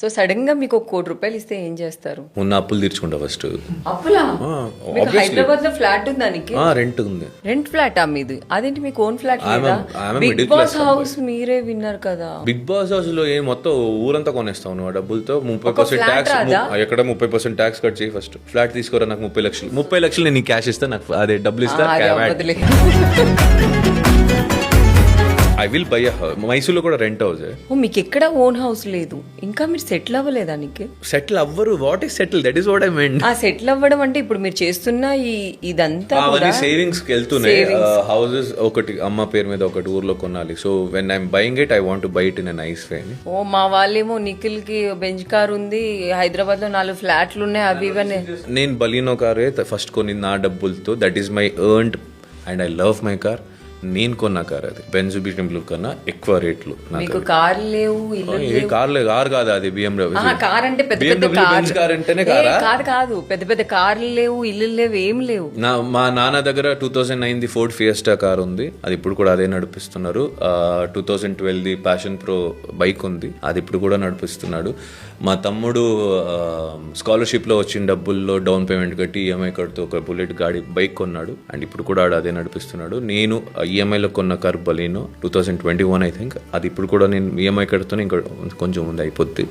So sudden గా మీకు 1 కోటి రూపాయలు ఇస్తే ఏం చేస్తారు? ఉన్న అప్పులు తీర్చుకుంటా ఫస్ట్. అప్పులా? మీకు హైదరాబాద్ లో ఫ్లాట్ ఉంది, దానికి రెంట్ ఉంది. రెంట్ ఫ్లాట్ మీది? అదేంటి మీకు ఓన్ ఫ్లాట్ లేదా? I'm a big middle boss class house మీరే విన్నారు కదా. బిగ్ బాస్ హౌస్ లో ఏం మొత్తం ఊరంతా కొనేస్తావు నువ్వు ఆ డబ్బులతో. 30% flat ట్యాక్స్ రాదా? ఎక్కడ 30% ట్యాక్స్ కట్ చేయి ఫస్ట్. ఫ్లాట్ తీసుకోరా, నాకు 30 లక్షలు. 30 లక్షలు నేను క్యాష్ ఇస్తా, నాకు అదే డబ్బులు ఇస్తా. వదిలే. ఐ విల్ బై మైసూర్ లో కూడా రెంట్ హౌస్. మీకు ఎక్కడ ఓన్ హౌస్ లేదు, ఇంకా మీరు సెటిల్ అవ్వలేదా? నీకు సెటిల్ అవ్వరు. What is settle? That is what I meant. ఆ సెటిల్ అవ్వడం అంటే ఇప్పుడు మీరు చేస్తున్న ఇదంతా అవన్నీ సేవింగ్స్ కి వెళ్తున్నాయి. హౌసెస్ ఒకటి అమ్మ పేరు మీద ఒకటి ఊర్లో కొనాలి. So when I'm buying it I want to buy it in a nice way. ఓ మా వాళ్ళేమో నిఖిల్ కి బెంచ్ కార్ ఉంది, హైదరాబాద్ లో 4 ఫ్లాట్లు ఉన్నాయి, అవి ఇవన్నీ. నేను బలీనో కారే ఫస్ట్ కొని నా డబ్బులతో. That is my earned and I love my car. నేను కొన్న కార్ అది. బెంజ్ బిఎండబ్ల్యూ కన్నా ఎక్కువ రేట్లు. మీకు కార్ లేవు, కార్ కాదు అది బిఎండబ్ల్యూ. కార్ అంటే పెద్ద పెద్ద కార్ అంటేనే కారా? కాదు పెద్ద పెద్ద కార్లు లేవు, ఇల్లు లేవు, ఏం లేవు. మా నాన్న దగ్గర 2009 ఫోర్డ్ ఫియస్టా కార్ ఉంది, అది ఇప్పుడు కూడా అదే నడిపిస్తున్నారు. 2012 ప్యాషన్ ప్రో బైక్ ఉంది, అది ఇప్పుడు కూడా నడిపిస్తున్నాడు. మా తమ్ముడు స్కాలర్షిప్ లో వచ్చిన డబ్బుల్లో డౌన్ పేమెంట్ కట్టి ఈఎంఐ కడుతూ ఒక బుల్లెట్ గాడి బైక్ కొన్నాడు, అండ్ ఇప్పుడు కూడా అదే నడిపిస్తున్నాడు. నేను ఈఎంఐలో కొన్న కార్ బలీనో 2021 ఐ థింక్, అది ఇప్పుడు కూడా నేను ఈఎంఐ కడుతూనే ఇంకా కొంచెం ముందు అయిపోద్ది.